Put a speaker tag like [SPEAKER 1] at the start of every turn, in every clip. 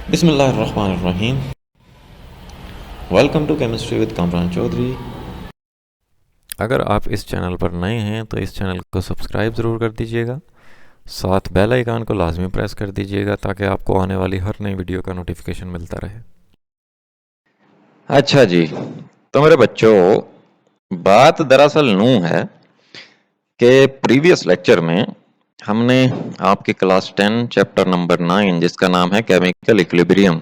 [SPEAKER 1] बिस्मिल्लाहिर्रहमानिर्रहीम। Welcome to chemistry with Kamran Chaudhary. अगर आप इस चैनल पर नए हैं तो इस चैनल को सब्सक्राइब ज़रूर कर दीजिएगा, साथ बेल आइकन को लाजमी प्रेस कर दीजिएगा ताकि आपको आने वाली हर नई वीडियो का नोटिफिकेशन मिलता रहे।
[SPEAKER 2] अच्छा जी, तो मेरे बच्चों, बात दरअसल यूं है कि प्रीवियस लेक्चर में हमने आपके क्लास 10 चैप्टर नंबर 9 जिसका नाम है केमिकल इक्विलिब्रियम,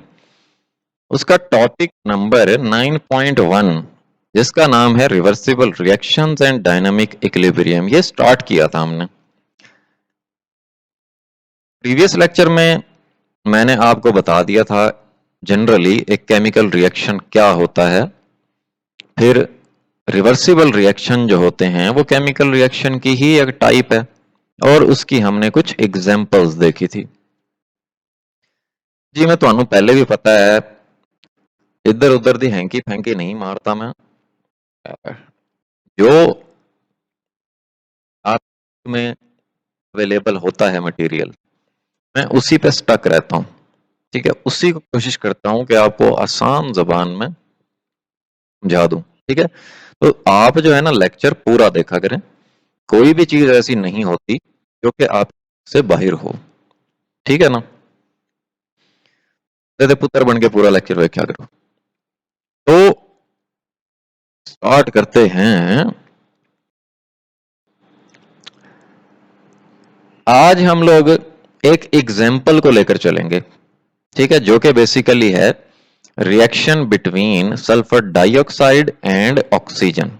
[SPEAKER 2] उसका टॉपिक नंबर 9.1 जिसका नाम है reversible reactions and dynamic equilibrium, ये स्टार्ट किया था हमने। प्रीवियस लेक्चर में मैंने आपको बता दिया था जनरली एक केमिकल रिएक्शन क्या होता है, फिर रिवर्सिबल रिएक्शन जो होते हैं वो केमिकल रिएक्शन की ही एक टाइप है और उसकी हमने कुछ एग्जांपल्स देखी थी। जी मैं ਤੁਹਾਨੂੰ पहले भी पता है, इधर उधर दी हैंकी फैंकी नहीं मारता मैं। जो आप में अवेलेबल होता है मटेरियल, मैं उसी पे स्टक रहता हूँ। ठीक है, उसी को कोशिश करता हूँ कि आपको आसान जबान में समझा दूं। ठीक है, तो आप जो है ना लेक्चर पूरा देखा करें, कोई भी चीज ऐसी नहीं होती जो कि आपसे बाहर हो। ठीक है ना, दे पुत्र बन के पूरा लेक्चर व्याख्या करो। तो स्टार्ट करते हैं। आज हम लोग एक एग्जाम्पल को लेकर चलेंगे, ठीक है, जो कि बेसिकली है reaction between sulphur dioxide and oxygen.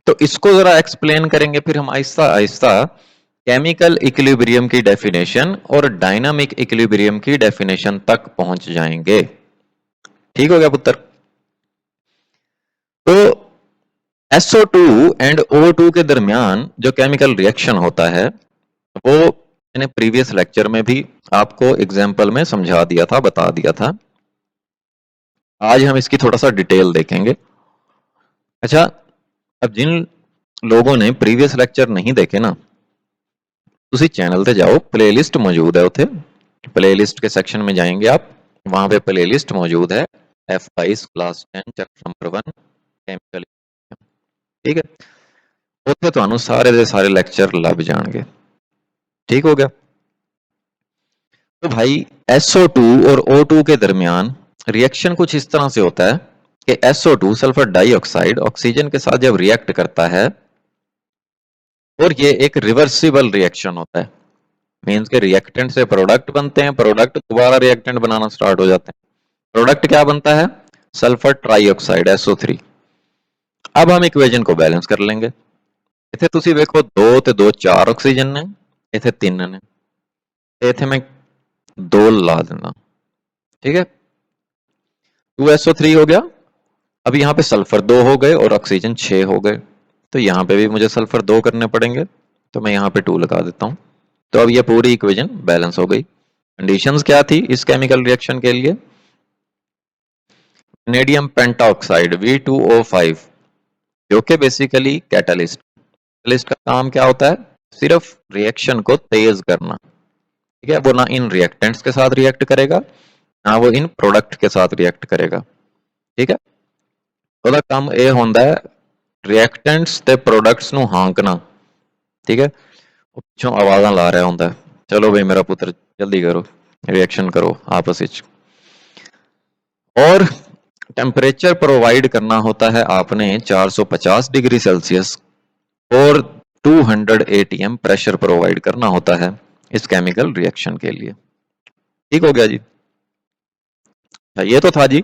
[SPEAKER 2] तो इसको जरा एक्सप्लेन करेंगे, फिर हम आहिस्ता आहिस्ता केमिकल इक्विलिब्रियम की डेफिनेशन और डायनामिक इक्विलिब्रियम की डेफिनेशन तक पहुंच जाएंगे। ठीक हो गया पुत्र? तो SO2 एंड O2 के दरमियान जो केमिकल रिएक्शन होता है वो मैंने प्रीवियस लेक्चर में भी आपको एग्जाम्पल में समझा दिया था, बता दिया था। आज हम इसकी थोड़ा सा डिटेल देखेंगे। अच्छा, अब जिन लोगों ने प्रीवियस लेक्चर नहीं देखे ना, उसी चैनल पे जाओ, प्लेलिस्ट मौजूद है उथे, प्लेलिस्ट के सेक्शन में जाएंगे आप, वहां पे प्लेलिस्ट मौजूद है F22 class 10 chapter number 1 chemical. ठीक है, ਉੱਥੇ ਤੁਹਾਨੂੰ सारे ਦੇ सारे लेक्चर लभ जाएंगे। ठीक हो गया? तो भाई SO2 और O2 के दरमियान रिएक्शन कुछ इस तरह से होता है कि SO2 सल्फर डाइऑक्साइड ऑक्सीजन के साथ जब रिएक्ट करता है, और ये एक रिवर्सिबल रिएक्शन होता है, मींस के रिएक्टेंट से प्रोडक्ट बनते हैं, प्रोडक्ट दोबारा रिएक्टेंट बनाना स्टार्ट हो जाते हैं। प्रोडक्ट क्या बनता है? Sulphur trioxide SO3। अब हम इक्वेशन को बैलेंस कर लेंगे। इथे ਤੁਸੀਂ ਵੇਖੋ 2 ਤੇ 2 4 ਆਕਸੀਜਨ ਨੇ, इथे 3 ने, इथे मैं 2 ला देना। ठीक है, 2SO3 हो गया। अब यहाँ पे सल्फर 2 हो गए और ऑक्सीजन 6 हो गए, तो यहाँ पे भी मुझे सल्फर 2 करने पड़ेंगे, तो मैं यहाँ पे 2 लगा देता हूँ। तो अब ये पूरी इक्वेशन बैलेंस हो गई। कंडीशंस क्या थी इस केमिकल रिएक्शन के लिए? वेनेडियम पेंटाऑक्साइड V2O5 जो कि बेसिकली कैटलिस्ट, कैटलिस्ट का काम क्या होता है? सिर्फ रिएक्शन को तेज करना। ठीक है, वो ना इन रिएक्टेंट्स के साथ रिएक्ट करेगा, ना वो इन प्रोडक्ट के साथ रिएक्ट करेगा। ठीक है, ਉਹਦਾ ਕੰਮ ਇਹ ਹੁੰਦਾ ਹੈ ਰਿਐਕਟੈਂਟਸ ਤੇ ਪ੍ਰੋਡਕਟਸ ਨੂੰ ਹਾਂਕਣਾ। ठीक है, ਉਹ ਪਿੱਛੋਂ ਆਵਾਜ਼ਾਂ ਲਾ ਰਿਹਾ ਹੁੰਦਾ, चलो भाई मेरा पुत्र जल्दी करो, रिएक्शन करो आपस में। और टेम्परेचर प्रोवाइड करना होता है आपने 450 डिग्री सेल्सियस और 200 ATM प्रेशर प्रोवाइड करना होता है इस केमिकल रिएक्शन के लिए। ठीक हो गया जी? ये तो था जी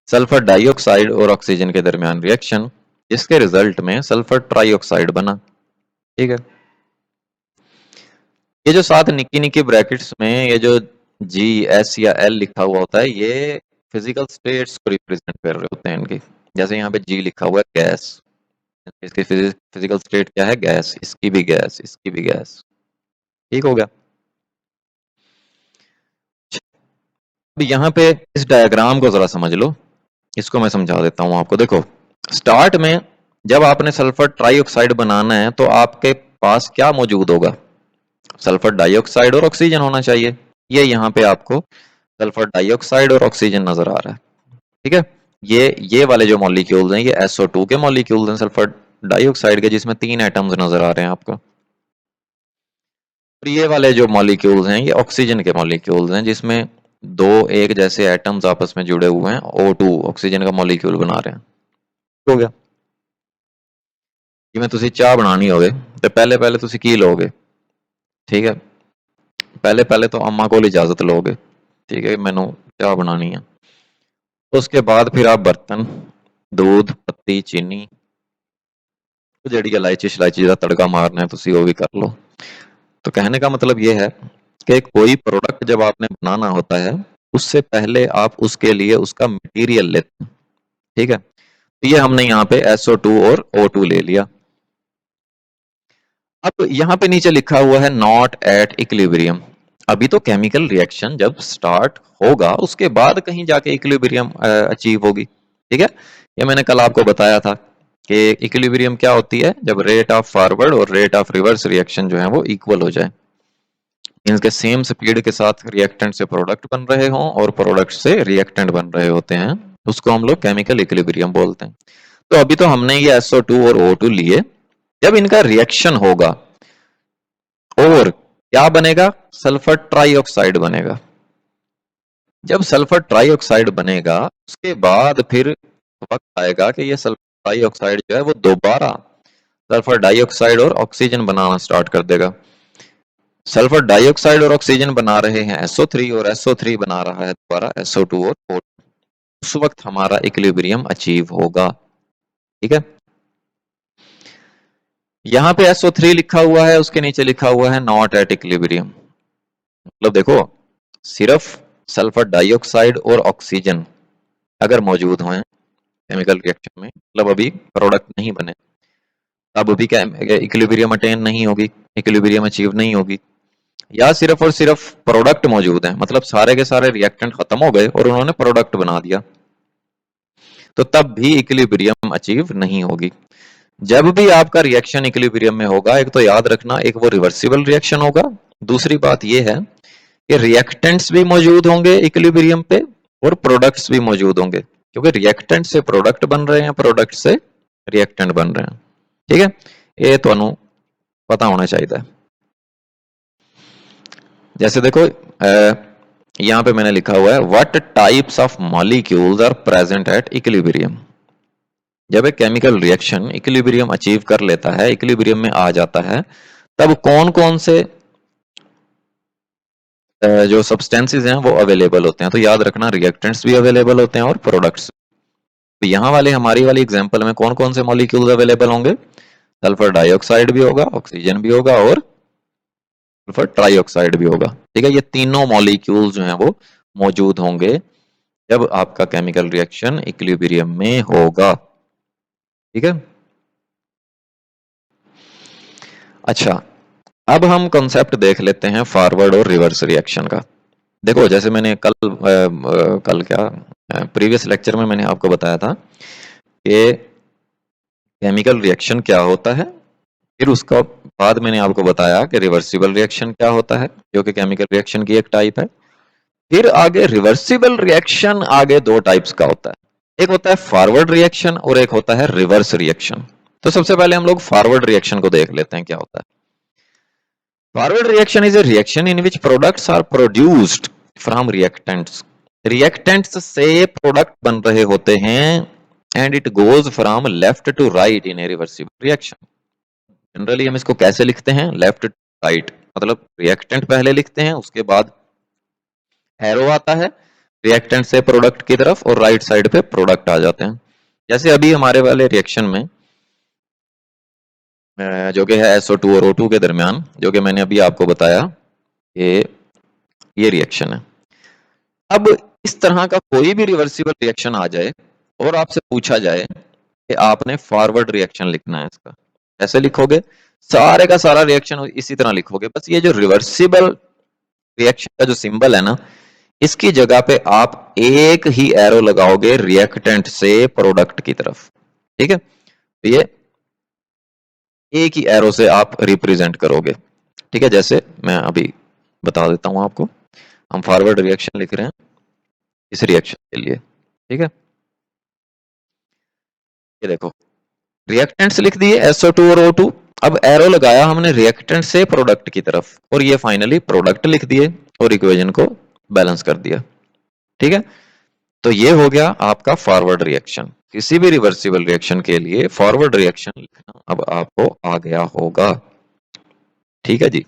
[SPEAKER 2] सल्फर डाइऑक्साइड और ऑक्सीजन के दरमियान रिएक्शन, जिसके रिजल्ट में सल्फर ट्राइऑक्साइड बना। ठीक है, ये जो साथ निक्की निक्की ब्रैकेट्स में ये जो GS या L लिखा हुआ होता है, ये फिजिकल स्टेट्स को रिप्रेजेंट कर रहे होते हैं इनके। जैसे यहाँ पे G लिखा हुआ है गैस, इसकी फिजिकल स्टेट क्या है? गैस, इसकी भी गैस, इसकी भी गैस। ठीक हो गया? अब यहाँ पे इस डायग्राम को जरा समझ लो, इसको मैं समझा देता हूँ आपको। देखो, स्टार्ट में जब आपने सल्फर ट्राइऑक्साइड बनाना है तो आपके पास क्या मौजूद होगा? सल्फर डाइऑक्साइड और ऑक्सीजन होना चाहिए। ये यहाँ पे आपको सल्फर डाइऑक्साइड और ऑक्सीजन नजर आ रहा है। ठीक है, ये वाले जो मॉलिक्यूल्स हैं ये SO2 के मॉलिक्यूल्स हैं, सल्फर डाइऑक्साइड के, जिसमें 3 एटम्स नजर आ रहे हैं आपको। और ये वाले जो मॉलिक्यूल्स हैं ये ऑक्सीजन के मॉलिक्यूल्स हैं, जिसमें 2 एक जैसे एटम्स आपस में जुड़े हुए हैं, O2 ऑक्सीजन का मॉलिक्यूल बना रहे हैं। हो गया। जिवें तुसी चाह बनानी होवे ते पहले पहले तुसी की लोगे? ठीक है, पहले पहले तो अम्मा को इजाजत लोगे, ठीक है, मैनू चाह बनानी है। उसके बाद फिर आप बर्तन, दूध, पत्ती, चीनी, जेड़ी इलायची शलायची का तड़का मारना है तुसी वो भी कर लो। तो कहने का मतलब ये है कि कोई प्रोडक्ट जब आपने बनाना होता है उससे पहले आप उसके लिए उसका मटेरियल लेते हैं। ठीक है, तो ये हमने यहाँ पे SO2 और O2 ले लिया। अब यहाँ पे नीचे लिखा हुआ है नॉट एट इक्विलिब्रियम। अभी तो केमिकल रिएक्शन जब स्टार्ट होगा उसके बाद कहीं जाके इक्विलिब्रियम अचीव होगी। ठीक है, ये मैंने कल आपको बताया था कि इक्विलिब्रियम क्या होती है, जब रेट ऑफ फॉरवर्ड और रेट ऑफ रिवर्स रिएक्शन जो है वो इक्वल हो जाए, इनके सेम स्पीड के साथ रिएक्टेंट से प्रोडक्ट बन रहे हों और प्रोडक्ट से रिएक्टेंट बन रहे होते हैं, उसको हम लोग केमिकल इक्विलिब्रियम बोलते हैं। तो अभी तो हमने ये SO2 और O2 लिए, जब इनका रिएक्शन होगा और क्या बनेगा, सल्फर ट्राइऑक्साइड बनेगा। जब सल्फर ट्राइऑक्साइड बनेगा उसके बाद फिर वक्त आएगा कि ये सल्फर ट्राइऑक्साइड जो है वो दोबारा सल्फर डाइऑक्साइड और ऑक्सीजन बनाना स्टार्ट कर देगा। सल्फर डाइऑक्साइड और ऑक्सीजन बना रहे हैं SO3 और SO3 बना रहा है दोबारा SO2 और O2। उस वक्त हमारा इक्विलिब्रियम अचीव होगा। ठीक है, यहाँ पे SO3 लिखा हुआ है, उसके नीचे लिखा हुआ है नॉट एट इक्विलिब्रियम। मतलब देखो, सिर्फ सल्फर डाइऑक्साइड और ऑक्सीजन अगर मौजूद हों केमिकल रिएक्शन में, मतलब अभी प्रोडक्ट नहीं बने, तब भी इक्विलिब्रियम अटेन नहीं होगी, इक्विलिब्रियम अचीव नहीं होगी। या सिर्फ और सिर्फ प्रोडक्ट मौजूद है, मतलब सारे के सारे रिएक्टेंट खत्म हो गए और उन्होंने प्रोडक्ट बना दिया, तो तब भी इक्विलिब्रियम अचीव नहीं होगी। जब भी आपका रिएक्शन इक्विलिब्रियम में होगा, एक तो याद रखना, एक वो रिवर्सिबल रिएक्शन होगा, दूसरी बात ये है कि रिएक्टेंट्स भी मौजूद होंगे इक्विलिब्रियम पे और प्रोडक्ट्स भी मौजूद होंगे, क्योंकि रिएक्टेंट से प्रोडक्ट बन रहे हैं, प्रोडक्ट से रिएक्टेंट बन रहे हैं। ठीक है, ये तो पता होना चाहिए। जैसे देखो यहाँ पे मैंने लिखा हुआ है what types of molecules are present at equilibrium. जब एक केमिकल रिएक्शन इक्विलिब्रियम अचीव कर लेता है, इक्विलिब्रियम में आ जाता है, तब कौन कौन से जो सब्सटेंसेस हैं वो अवेलेबल होते हैं। तो याद रखना, रिएक्टेंट्स भी अवेलेबल होते हैं और प्रोडक्ट्स। तो यहाँ वाले हमारी वाली एग्जांपल में कौन कौन से मॉलिक्यूल्स अवेलेबल होंगे, सल्फर डाइऑक्साइड भी होगा, ऑक्सीजन भी होगा और सल्फर ट्राइऑक्साइड भी होगा। ठीक है, ये तीनों मॉलिक्यूल्स जो हैं वो मौजूद होंगे जब आपका केमिकल रिएक्शन इक्विलिब्रियम में होगा। ठीक है, अच्छा, अब हम कॉन्सेप्ट देख लेते हैं फॉरवर्ड और रिवर्स रिएक्शन का। देखो, जैसे मैंने कल क्या प्रीवियस लेक्चर में मैंने आपको बताया था कि केमिकल रिएक्शन क्या होता है, फिर उसका बाद मैंने आपको बताया कि रिवर्सिबल रिएक्शन क्या होता है, जो कि केमिकल रिएक्शन की एक टाइप है। फिर आगे रिवर्सिबल रिएक्शन आगे 2 टाइप्स का होता है, एक होता है फॉरवर्ड रिएक्शन और एक होता है रिवर्स रिएक्शन। तो सबसे पहले हम लोग फॉरवर्ड रिएक्शन को देख लेते हैं क्या होता है। Forward reaction is a reaction in which products are produced from reactants. Reactants से प्रोडक्ट बन रहे होते हैं and it goes from left to right in a reversible reaction. Generally हम इसको कैसे लिखते हैं, लेफ्ट टू राइट, मतलब रिएक्टेंट पहले लिखते हैं, उसके बाद एरो आता है रिएक्टेंट से प्रोडक्ट की तरफ और राइट साइड पे प्रोडक्ट आ जाते हैं। जैसे अभी हमारे वाले रिएक्शन में जो कि है SO2 और O2 के दरमियान, जो कि मैंने अभी आपको बताया कि ये रिएक्शन है। अब इस तरह का कोई भी रिवर्सिबल रिएक्शन आ जाए और आपसे पूछा जाए कि आपने फॉरवर्ड रिएक्शन लिखना है, इसका कैसे लिखोगे, सारे का सारा रिएक्शन इसी तरह लिखोगे, बस ये जो रिवर्सिबल रिएक्शन का जो सिंबल है ना, इसकी जगह पे आप एक ही एरो लगाओगे रिएक्टेंट से प्रोडक्ट की तरफ। ठीक है, तो ये एक ही एरो से आप रिप्रेजेंट करोगे। ठीक है, जैसे मैं अभी बता देता हूं आपको, हम फॉरवर्ड रिएक्शन लिख रहे हैं, इस रिएक्शन के लिए। ठीक है, ये देखो रिएक्टेंट्स लिख दिए SO2 और O2। अब एरो लगाया हमने रिएक्टेंट से प्रोडक्ट की तरफ और ये फाइनली प्रोडक्ट लिख दिए और इक्वेशन को बैलेंस कर दिया। ठीक है, तो ये हो गया आपका फॉरवर्ड रिएक्शन। किसी भी रिवर्सिबल रिएक्शन के लिए फॉरवर्ड रिएक्शन लिखना अब आपको आ गया होगा। ठीक है जी,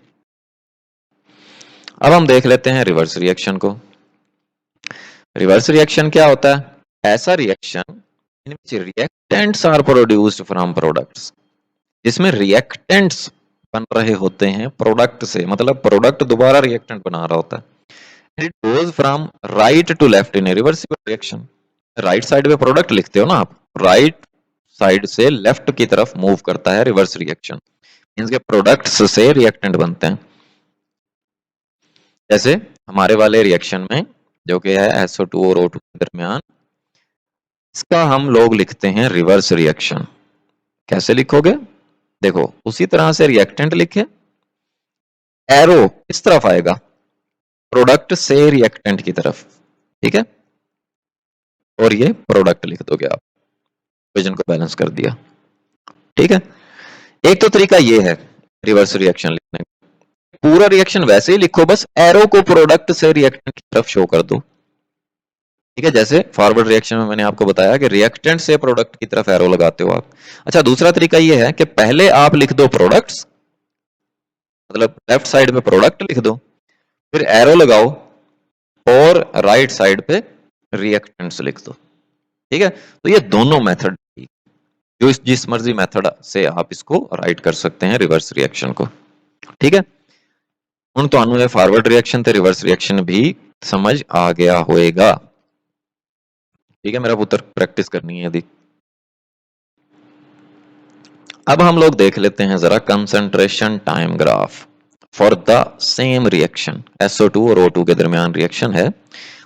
[SPEAKER 2] अब हम देख लेते हैं रिवर्स रिएक्शन को। रिवर्स रिएक्शन क्या होता है? ऐसा reaction in which reactants are produced from products, जिसमें रिएक्टेंट्स बन रहे होते हैं प्रोडक्ट से, मतलब प्रोडक्ट दोबारा रिएक्टेंट बना रहा होता है। It goes from right to left in a reversible reaction. Right side पे प्रोडक्ट लिखते हो ना आप, राइट साइड से लेफ्ट की तरफ मूव करता है रिवर्स रिएक्शन, मींस के प्रोडक्ट्स से रिएक्टेंट बनते हैं। जैसे हमारे वाले रिएक्शन में जो कि है SO2 और O2 के दरमियान, इसका हम लोग लिखते हैं रिवर्स रिएक्शन। कैसे लिखोगे? देखो उसी तरह से रिएक्टेंट लिखे, एरो इस तरफ आएगा प्रोडक्ट से रिएक्टेंट की तरफ। ठीक है, और ये प्रोडक्ट लिख दोगे आप, इक्वेशन को बैलेंस कर दिया। ठीक है, एक तो तरीका ये है रिवर्स रिएक्शन लिखने का। पूरा रिएक्शन वैसे ही लिखो, बस एरो को प्रोडक्ट से रिएक्टेंट की तरफ शो कर दो। ठीक है, जैसे फॉरवर्ड रिएक्शन में मैंने आपको बताया कि रिएक्टेंट से प्रोडक्ट की तरफ एरो लगाते हो आप। अच्छा, दूसरा तरीका ये है कि पहले आप लिख दो प्रोडक्ट्स, मतलब लेफ्ट साइड पे प्रोडक्ट लिख दो, फिर एरो लगाओ और राइट साइड पे रिएक्टेंट्स लिख दो। ठीक है, तो ये दोनों मेथड जो जिस मर्जी मेथड से आप इसको राइट कर सकते हैं रिवर्स रिएक्शन को। ठीक है, ਹੁਣ ਤੁਹਾਨੂੰ ਇਹ ਫਾਰवर्ड रिएक्शन ਤੇ रिवर्स रिएक्शन भी समझ आ गया होएगा। ठीक है मेरा पुत्र, प्रैक्टिस करनी है यदि। अब हम लोग देख लेते हैं जरा concentration time graph for the same reaction. SO2 और O2 के दरमियान रिएक्शन है,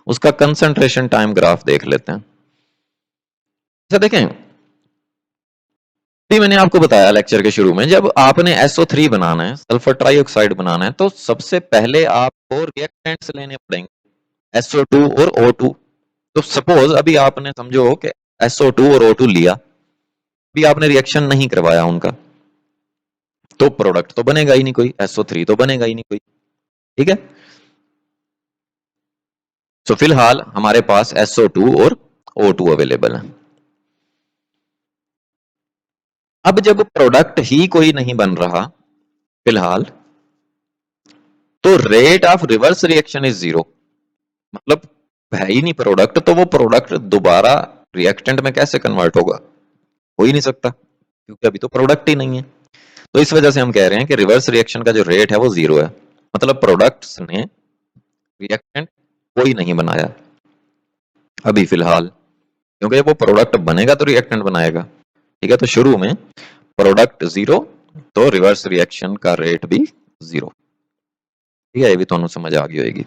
[SPEAKER 2] उसका कंसंट्रेशन टाइम ग्राफ देख लेते हैं। अच्छा देखें, भी मैंने आपको बताया लेक्चर के शुरू में, जब आपने SO3 बनाना है, सल्फर ट्राइऑक्साइड बनाना है, तो सबसे पहले आपको रिएक्टेंट्स लेने पड़ेंगे SO2 और O2। तो सपोज अभी आपने समझो कि SO2 और O2 लिया, अभी आपने रिएक्शन नहीं करवाया उनका, तो प्रोडक्ट तो बनेगा ही नहीं कोई, SO3 तो बनेगा ही नहीं कोई। ठीक है, तो फिलहाल हमारे पास SO2 और O2 अवेलेबल है। अब जब प्रोडक्ट ही कोई नहीं बन रहा फिलहाल, तो rate of reverse reaction is 0, मतलब है ही नहीं प्रोडक्ट, तो वो प्रोडक्ट दोबारा रिएक्टेंट में कैसे कन्वर्ट होगा? हो ही नहीं सकता, क्योंकि अभी तो प्रोडक्ट ही नहीं है। तो इस वजह से हम कह रहे हैं कि रिवर्स रिएक्शन का जो रेट है वो 0 है, मतलब प्रोडक्ट्स ने रिएक्टेंट कोई नहीं बनाया अभी फिलहाल, क्योंकि वो प्रोडक्ट बनेगा तो रिएक्टेंट बनाएगा। ठीक है, तो शुरू में प्रोडक्ट 0, तो रिवर्स रिएक्शन का रेट भी 0। ठीक है, ये भी ਤੁਹਾਨੂੰ समझ आ गई होगी।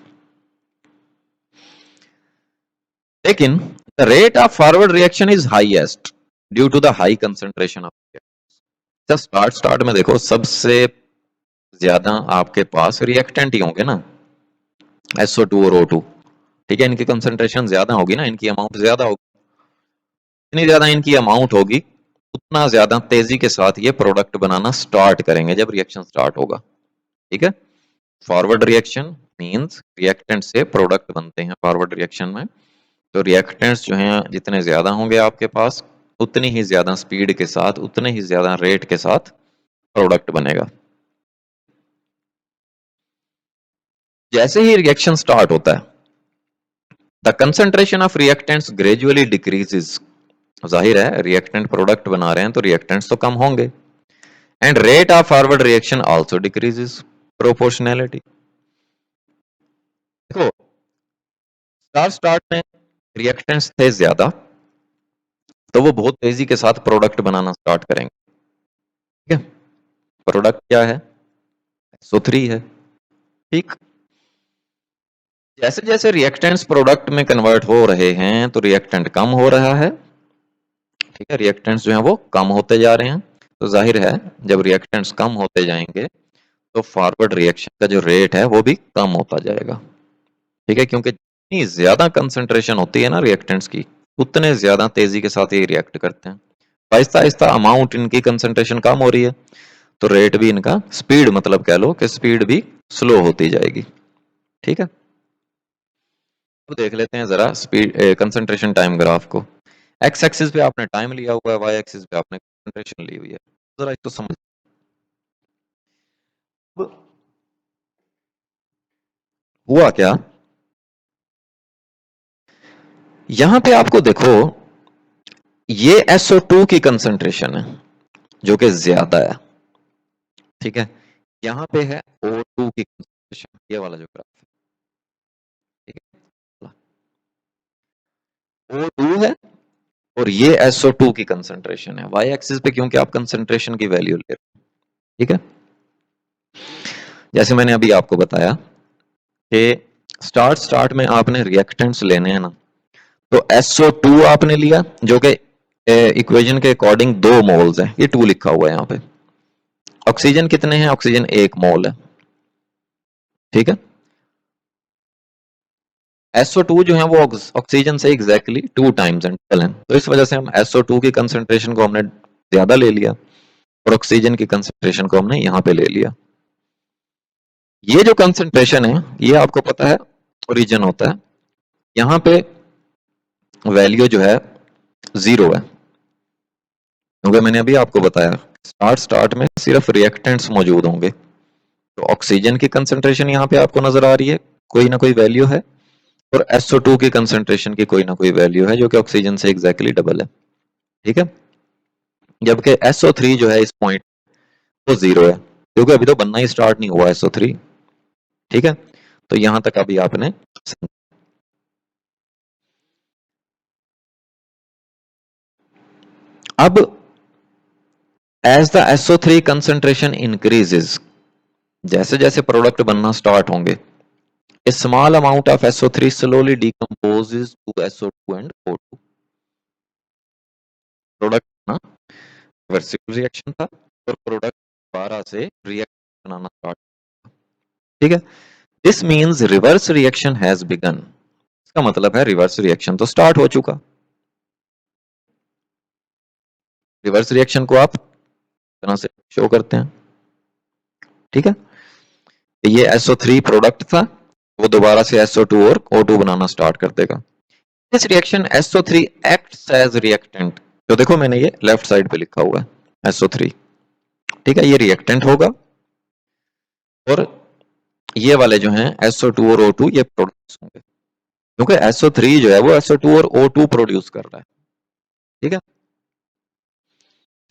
[SPEAKER 2] लेकिन the rate of forward reaction is highest due to the high concentration of. Start में देखो सबसे ज्यादा आपके पास रिएक्टेंट ही होंगे ना, SO2 और O2। ठीक है, इनकी कंसंट्रेशन ज्यादा होगी ना, इनकी अमाउंट ज्यादा होगी। जितनी ज्यादा इनकी अमाउंट होगी उतना ज्यादा तेजी के साथ ये प्रोडक्ट बनाना स्टार्ट करेंगे जब रिएक्शन स्टार्ट होगा। ठीक है, फॉरवर्ड रिएक्शन मींस रिएक्टेंट से प्रोडक्ट बनते हैं फॉरवर्ड रिएक्शन में। तो रिएक्टेंट्स जो हैं जितने ज्यादा होंगे आपके पास, उतनी ही ज्यादा स्पीड के साथ, उतने ही ज्यादा रेट के साथ प्रोडक्ट बनेगा। जैसे ही रिएक्शन स्टार्ट होता है, the concentration of reactants gradually decreases. जाहिर है रिएक्टेंट प्रोडक्ट बना रहे हैं तो रिएक्टेंट्स तो कम होंगे, and rate of forward reaction also decreases proportionality. देखो स्टार्ट में रिएक्टेंट्स थे ज्यादा, तो वो बहुत तेजी के साथ प्रोडक्ट बनाना स्टार्ट करेंगे। ठीक है, प्रोडक्ट क्या है? SO3 है। ठीक, जैसे जैसे रिएक्टेंट्स प्रोडक्ट में कन्वर्ट हो रहे हैं तो रिएक्टेंट कम हो रहा है। ठीक है, रिएक्टेंट्स जो हैं वो कम होते जा रहे हैं, तो जाहिर है जब रिएक्टेंट्स कम होते जाएंगे तो फॉरवर्ड रिएक्शन का जो रेट है वो भी कम होता जाएगा। ठीक है, क्योंकि जितनी ज्यादा कंसंट्रेशन होती है ना रिएक्टेंट्स की, उतने ज्यादा तेजी के साथ ये रिएक्ट करते हैं। आहिस्ता आहिस्ता अमाउंट इनकी कंसंट्रेशन कम हो रही है, तो रेट भी इनका, स्पीड मतलब कह लो कि स्पीड भी स्लो होती जाएगी। ठीक है, तो देख लेते हैं जरा स्पीड कंसंट्रेशन टाइम ग्राफ को। एक्स एक्सिस पे आपने टाइम लिया हुआ है, वाई एक्सिस पे आपने कंसंट्रेशन ली हुई है। जरा इसको समझ, हुआ क्या, यहां पे आपको देखो ये SO2 की कंसंट्रेशन है जो कि ज्यादा है। ठीक है, यहाँ पे है O2 की कंसंट्रेशन, ये वाला जो ग्राफ है। ठीक है, O2 है और ये SO2 की कंसंट्रेशन है। वाई एक्सिस पे क्योंकि आप कंसंट्रेशन की वैल्यू ले रहे हो। ठीक है, जैसे मैंने अभी आपको बताया कि स्टार्ट में आपने रिएक्टेंट्स लेने हैं ना, तो SO2 आपने लिया जो कि इक्वेशन के अकॉर्डिंग 2 मोल्स है, ये 2 लिखा हुआ है यहाँ पे। ऑक्सीजन कितने हैं, ऑक्सीजन 1 मोल है। ठीक है, SO2 जो है वो ऑक्सीजन से एग्जैक्टली 2 टाइम्स एंटल है, तो इस वजह से हम SO2 की कंसंट्रेशन को हमने ज्यादा ले लिया और ऑक्सीजन की कंसंट्रेशन को हमने यहाँ पे ले लिया। ये जो कंसंट्रेशन है ये आपको पता है ओरिजिन होता है, यहाँ पे वैल्यू जो है 0 है, क्योंकि मैंने अभी आपको बताया स्टार्ट में सिर्फ रिएक्टेंट्स मौजूद होंगे। तो ऑक्सीजन की कंसंट्रेशन यहाँ पे आपको नजर आ रही है, कोई ना कोई वैल्यू है, और SO2 की कंसंट्रेशन की कोई ना कोई वैल्यू है जो कि ऑक्सीजन से एग्जैक्टली डबल है। ठीक है, जबकि SO3 जो है इस पॉइंट वो 0 है, क्योंकि अभी तो बनना ही स्टार्ट नहीं हुआ SO3। ठीक है, तो यहां तक अभी आपने, अब as the SO3 concentration increases, जैसे जैसे प्रोडक्ट बनना स्टार्ट होंगे, a small amount of SO3 slowly decomposes to SO2 and O2। Product ना रिवर्सिबल रिएक्शन था और प्रोडक्ट दोबारा से रिएक्शन बनाना स्टार्ट। ठीक है, this means reverse reaction has begin, इसका मतलब है रिवर्स रिएक्शन तो स्टार्ट हो चुका। रिवर्स रिएक्शन को आप तरह से शो करते हैं। ठीक है, ये SO3 प्रोडक्ट था, वो दोबारा से SO2 और O2 बनाना स्टार्ट कर देगा। This reaction SO3 acts as reactant, तो देखो मैंने ये लेफ्ट साइड पे लिखा हुआ है SO3। ठीक है, ये रिएक्टेंट होगा और ये वाले जो हैं SO2 और O2 ये प्रोड्यूस होंगे, क्योंकि SO3 जो है वो SO2 और O2 प्रोड्यूस कर रहा है। ठीक है,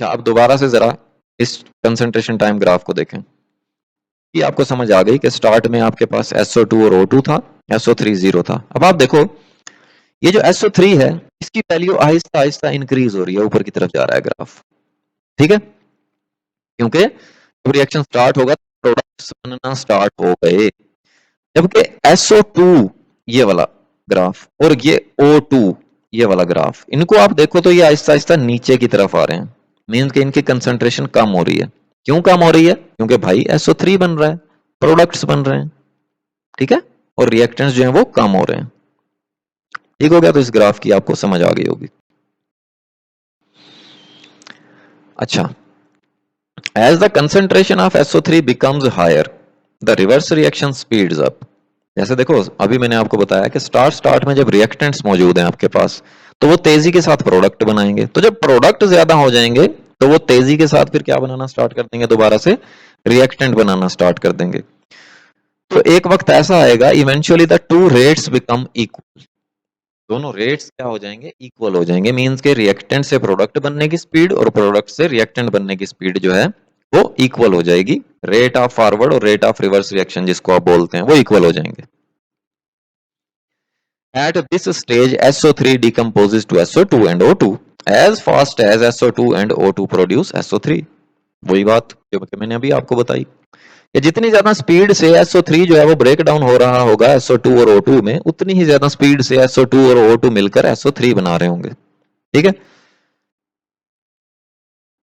[SPEAKER 2] अच्छा अब दोबारा से जरा इस कंसंट्रेशन टाइम ग्राफ को देखें कि आपको समझ आ गई कि स्टार्ट में आपके पास SO2 और O2 था, SO3 0 था। अब आप देखो ये जो SO3 है इसकी वैल्यू आहिस्ता आहिस्ता इंक्रीज हो रही है, ऊपर की तरफ जा रहा है ग्राफ। ठीक है, क्योंकि जब रिएक्शन स्टार्ट होगा प्रोडक्ट्स बनना स्टार्ट हो गए, जबकि SO2 ये वाला ग्राफ और ये O2 ये वाला ग्राफ, इनको आप देखो तो ये आहिस्ता आहिस्ता नीचे की तरफ आ रहे हैं, मीन्स कि इनकी कंसंट्रेशन कम हो रही है। क्यों कम हो रही है, क्योंकि भाई SO3 बन रहा है, प्रोडक्ट्स बन रहे हैं। ठीक है, और रिएक्टेंट्स जो है वो कम हो रहे हैं। ठीक हो गया, तो इस ग्राफ की आपको समझ आ गई होगी। अच्छा, as the concentration of SO3 becomes higher the reverse reaction speeds up. जैसे देखो अभी मैंने आपको बताया कि स्टार्ट में जब रिएक्टेंट्स मौजूद हैं आपके पास, तो वो तेजी के साथ प्रोडक्ट बनाएंगे, तो जब प्रोडक्ट ज्यादा हो जाएंगे तो वो तेजी के साथ फिर क्या बनाना स्टार्ट कर देंगे, दोबारा से रिएक्टेंट बनाना स्टार्ट कर देंगे। तो एक वक्त ऐसा आएगा eventually the two rates become equal, दोनों रेट्स क्या हो जाएंगे, इक्वल हो जाएंगे, मींस के रिएक्टेंट से प्रोडक्ट बनने की स्पीड और प्रोडक्ट से रिएक्टेंट बनने की स्पीड जो है वो इक्वल हो जाएगी। रेट ऑफ फॉरवर्ड और रेट ऑफ रिवर्स रिएक्शन जिसको आप बोलते हैं वो इक्वल हो जाएंगे। At this stage, SO3 decomposes to SO2 and O2 as fast as SO2 and O2 produce SO3। वही बात जो मैंने अभी आपको बताई कि जितनी ज्यादा स्पीड से SO3 जो है वो ब्रेक डाउन हो रहा होगा SO2 और O2 में, उतनी ही ज्यादा स्पीड से SO2 और O2 मिलकर SO3 बना रहे होंगे। ठीक है,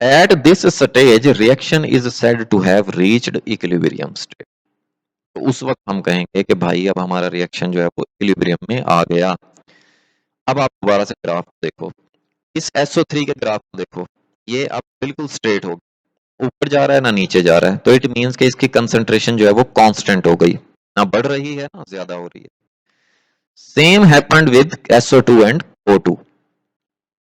[SPEAKER 2] at this stage reaction is said to have reached equilibrium state। तो उस वक्त हम कहेंगे कि भाई अब हमारा रिएक्शन जो है वो इक्विलिब्रियम में आ गया। अब आप दोबारा से ग्राफ देखो, इस SO3 के ग्राफ को देखो, ये अब बिल्कुल स्ट्रेट हो, ऊपर जा रहा है ना नीचे जा रहा है, तो इट मींस कि इसकी कंसंट्रेशन जो है वो कांस्टेंट हो गई, ना बढ़ रही है ना ज्यादा हो रही है। Same happened with SO2 and O2।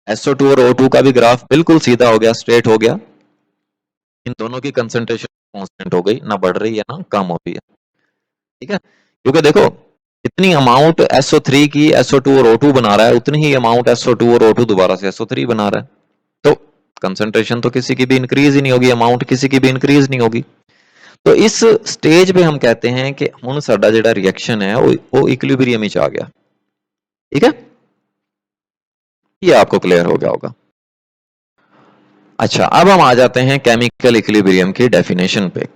[SPEAKER 2] SO2 और O2 का भी ग्राफ बिल्कुल सीधा हो गया, स्ट्रेट हो गया, इन दोनों की कंसंट्रेशन कांस्टेंट हो गई, ना बढ़ रही है ना कम हो रही है। ठीक है, क्योंकि देखो इतनी अमाउंट SO3 की SO2 और O2 बना रहा है, उतनी ही अमाउंट SO2 और O2 दोबारा से SO3 बना रहा है, तो कंसंट्रेशन तो किसी की भी इंक्रीज ही नहीं होगी, अमाउंट किसी की भी इंक्रीज नहीं होगी। तो इस स्टेज पे हम कहते हैं कि हुण साडा जिहड़ा रिएक्शन है वो इक्विलिब्रियम विच आ गया। ठीक है, ये आपको क्लियर हो गया होगा। अच्छा, अब हम आ जाते हैं केमिकल इक्विलिब्रियम की डेफिनेशन पे।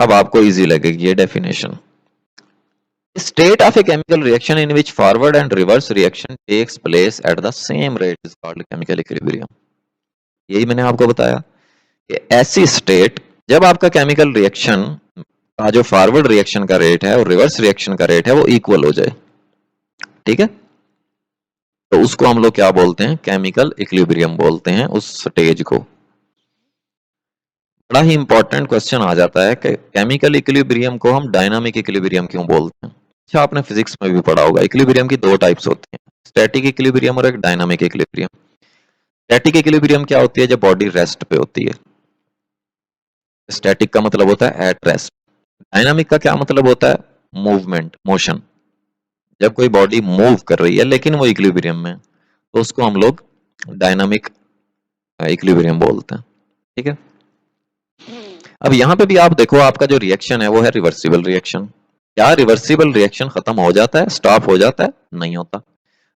[SPEAKER 2] अब आपको इजी लगेगी ये definition. State of a chemical reaction in which forward and reverse reaction takes place at the same rate is called chemical equilibrium। यही मैंने आपको बताया कि ऐसी स्टेट जब आपका केमिकल रिएक्शन का जो फॉरवर्ड रिएक्शन का रेट है और रिवर्स रिएक्शन का रेट है वो इक्वल हो जाए। ठीक है, तो उसको हम लोग क्या बोलते हैं, केमिकल इक्विलिब्रियम बोलते हैं उस स्टेज को। बड़ा ही इंपॉर्टेंट क्वेश्चन आ जाता है कि केमिकल इक्विलिब्रियम को हम डायनामिक इक्विलिब्रियम क्यों बोलते हैं। अच्छा, आपने फिजिक्स में भी पढ़ा होगा, इक्विलिब्रियम की दो टाइप्स होती हैं, स्टैटिक इक्विलिब्रियम और एक डायनामिक इक्विलिब्रियम। स्टैटिक इक्विलिब्रियम क्या होती है, जब बॉडी रेस्ट पे होती है। स्टैटिक का मतलब होता है एट रेस्ट। डायनामिक का क्या मतलब होता है, मूवमेंट, मोशन। जब कोई बॉडी मूव कर रही है लेकिन वो इक्विलिब्रियम में, तो उसको हम लोग डायनामिक इक्विलिब्रियम बोलते हैं। ठीक है, अब यहां पे भी आप देखो, आपका जो रिएक्शन है वो है रिवर्सिबल रिएक्शन। क्या रिवर्सिबल रिएक्शन खत्म हो जाता है, स्टॉप हो जाता है? नहीं होता।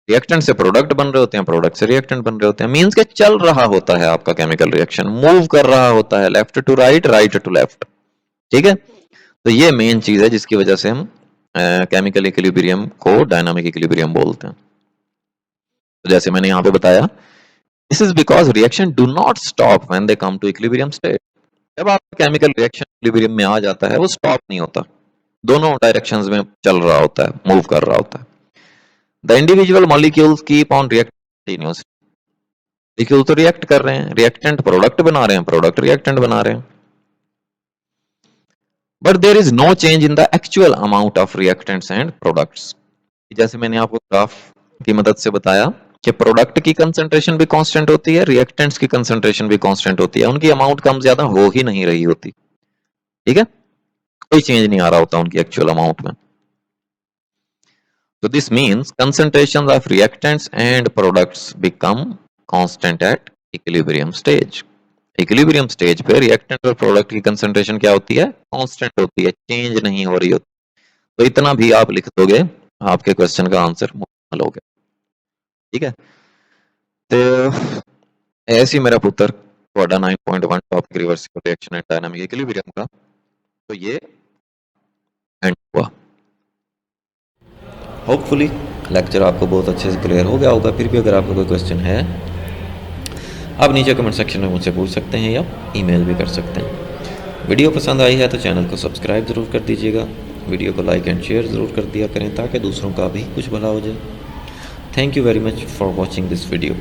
[SPEAKER 2] रिएक्टेंट से प्रोडक्ट बन रहे होते हैं, प्रोडक्ट से रिएक्टेंट बन रहे होते हैं, मींस के चल रहा होता है आपका केमिकल रिएक्शन, मूव कर रहा होता है, left to right, right to left. ठीक है, तो ये मेन चीज है जिसकी वजह से हम केमिकल इक्विलिब्रियम को डायनामिक इक्विलिब्रियम बोलते हैं। तो जैसे मैंने यहाँ पे बताया, this is because reaction do not stop when they come to equilibrium state. जब आपका केमिकल रिएक्शन इक्विलिब्रियम में आ जाता है वो स्टॉप नहीं होता, दोनों डायरेक्शंस में चल रहा होता है, मूव कर रहा होता है। The individual molecules keep on reacting continuously. Molecule तो रिएक्ट कर रहे हैं, रिएक्टेंट प्रोडक्ट बना रहे हैं, प्रोडक्ट रिएक्टेंट बना रहे हैं, but there is no change in the actual amount of reactants and products. जैसे मैंने आपको ग्राफ की मदद से बताया कि प्रोडक्ट की कंसंट्रेशन भी कांस्टेंट होती है, रिएक्टेंट्स की कंसंट्रेशन भी कांस्टेंट होती है, उनकी अमाउंट कम ज्यादा हो ही नहीं रही होती। ठीक है, कोई चेंज नहीं आ रहा होता उनकी एक्चुअल अमाउंट में। So this means concentrations of reactants and products become constant at equilibrium stage। Equilibrium stage पे रिएक्टेंट और प्रोडक्ट की कंसंट्रेशन क्या होती है, कांस्टेंट होती है, चेंज नहीं हो रही होती। तो इतना भी आप लिख दोगे, आपके क्वेश्चन का आंसर मुकम्मल हो गया। ठीक है, तो ऐसी मेरा पुत्र ਤੁਹਾਡਾ 9.1 topic reversible reaction and dynamic equilibrium का, तो ये एंड हुआ।
[SPEAKER 1] होपफुली लेक्चर आपको बहुत अच्छे से क्लियर हो गया होगा। फिर भी अगर आपका कोई क्वेश्चन है, आप नीचे कमेंट सेक्शन में मुझसे पूछ सकते हैं या ईमेल भी कर सकते हैं। वीडियो पसंद आई है तो चैनल को सब्सक्राइब ज़रूर कर दीजिएगा, वीडियो को लाइक एंड शेयर ज़रूर कर दिया करें ताकि दूसरों का भी कुछ भला हो जाए। Thank you very much for watching this video.